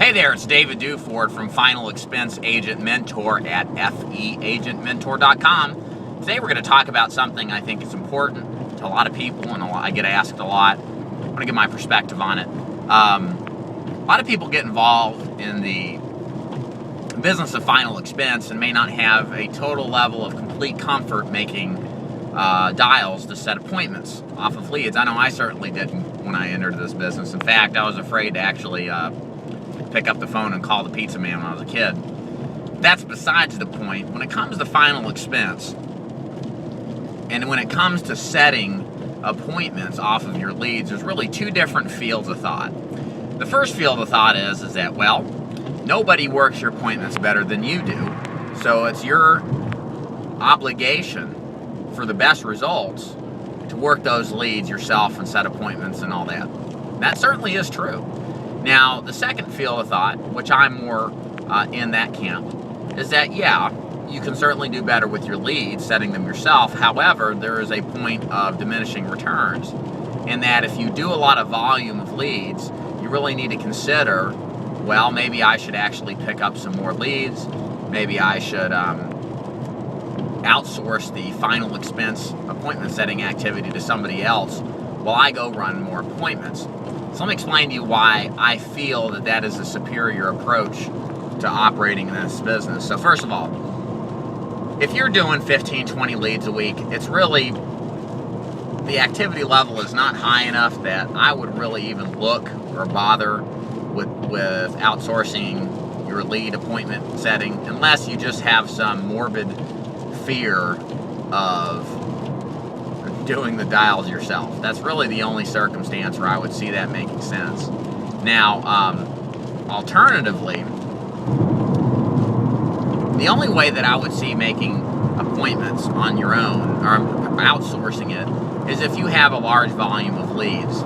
Hey there, it's David Duford from Final Expense Agent Mentor at feagentmentor.com. Today we're going to talk about something I think is important to a lot of people, and I get asked a lot. I want to give my perspective on it. A lot of people get involved in the business of final expense and may not have a total level of complete comfort making dials to set appointments off of leads. I know I certainly didn't when I entered this business. In fact, I was afraid to actually pick up the phone and call the pizza man when I was a kid. That's besides the point. When it comes to final expense, and when it comes to setting appointments off of your leads, there's really two different fields of thought. The first field of thought is that, well, nobody works your appointments better than you do, so it's your obligation for the best results to work those leads yourself and set appointments and all that. That certainly is true. Now, the second field of thought, which I'm more in that camp, is that, yeah, you can certainly do better with your leads, setting them yourself. However, there is a point of diminishing returns, in that if you do a lot of volume of leads, you really need to consider, well, maybe I should actually pick up some more leads. Maybe I should outsource the final expense appointment setting activity to somebody else while I go run more appointments. So let me explain to you why I feel that that is a superior approach to operating in this business. So first of all, if you're doing 15, 20 leads a week, it's really, the activity level is not high enough that I would really even look or bother with outsourcing your lead appointment setting, unless you just have some morbid fear of doing the dials yourself. That's really the only circumstance where I would see that making sense. Now, alternatively, the only way that I would see making appointments on your own, or outsourcing it, is if you have a large volume of leads.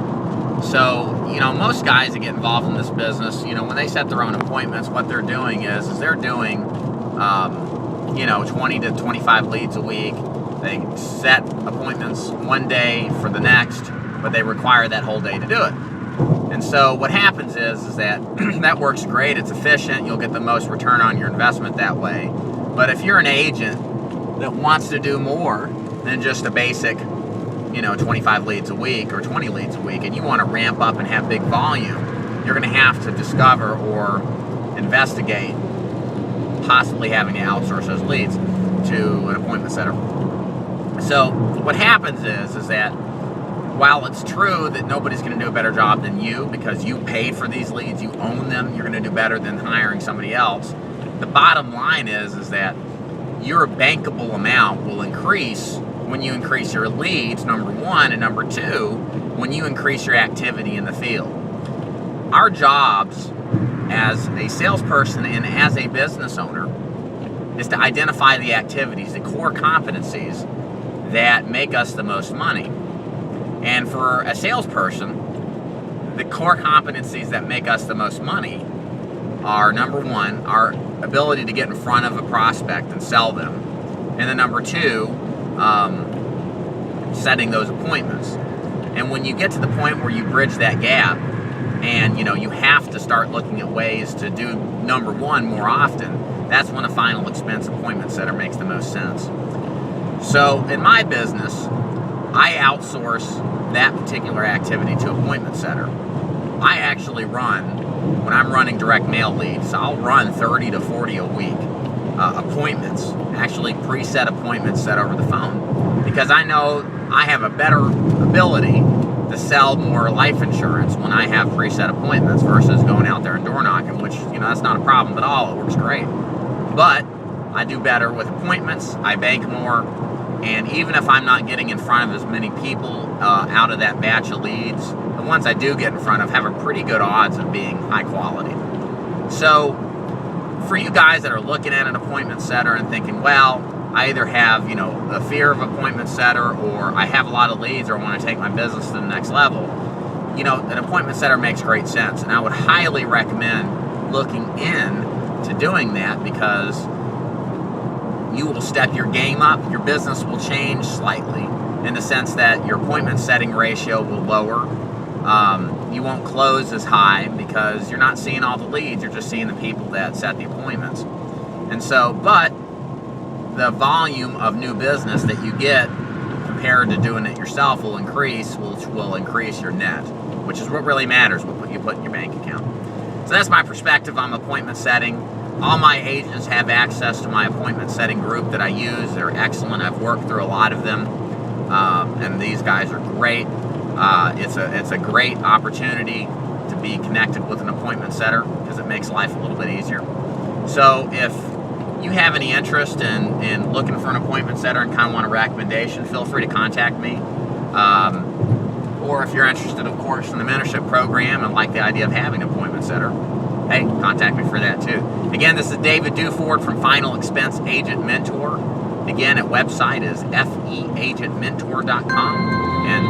So, most guys that get involved in this business, when they set their own appointments, what they're doing is they're doing, 20 to 25 leads a week. They set appointments one day for the next, but they require that whole day to do it. And so what happens is that that works great. It's efficient. You'll get the most return on your investment that way. But if you're an agent that wants to do more than just a basic, 25 leads a week or 20 leads a week, and you want to ramp up and have big volume, you're going to have to discover or investigate possibly having to outsource those leads to an appointment setter. So what happens is that while it's true that nobody's going to do a better job than you because you paid for these leads, you own them, you're going to do better than hiring somebody else, the bottom line is that your bankable amount will increase when you increase your leads, number one, and number two, when you increase your activity in the field. Our jobs as a salesperson and as a business owner is to identify the activities, the core competencies that make us the most money. And for a salesperson, the core competencies that make us the most money are, number one, our ability to get in front of a prospect and sell them, and then number two, setting those appointments. And when you get to the point where you bridge that gap, and you have to start looking at ways to do number one more often, that's when a final expense appointment setter makes the most sense. So in my business, I outsource that particular activity to appointment setter. I actually when I'm running direct mail leads, I'll run 30 to 40 a week appointments, actually preset appointments set over the phone, because I know I have a better ability to sell more life insurance when I have preset appointments versus going out there and door knocking, which, that's not a problem at all. It works great. But I do better with appointments. I bank more. And even if I'm not getting in front of as many people out of that batch of leads, the ones I do get in front of have a pretty good odds of being high quality. So for you guys that are looking at an appointment setter and thinking, well, I either have, a fear of appointment setter, or I have a lot of leads, or want to take my business to the next level, an appointment setter makes great sense. And I would highly recommend looking into doing that, because you will step your game up. Your business will change slightly in the sense that your appointment setting ratio will lower. you won't close as high because you're not seeing all the leads. You're just seeing the people that set the appointments. And so, but the volume of new business that you get compared to doing it yourself will increase, which will increase your net, which is what really matters, what you put in your bank account. So that's my perspective on appointment setting. All my agents have access to my appointment setting group that I use. They're excellent. I've worked through a lot of them, and these guys are great. It's a great opportunity to be connected with an appointment setter because it makes life a little bit easier. So if you have any interest in looking for an appointment setter and kind of want a recommendation, feel free to contact me. Or if you're interested, of course, in the mentorship program and like the idea of having an appointment setter, hey, contact me for that too. Again, this is David Duford from Final Expense Agent Mentor. Again, our website is feagentmentor.com. And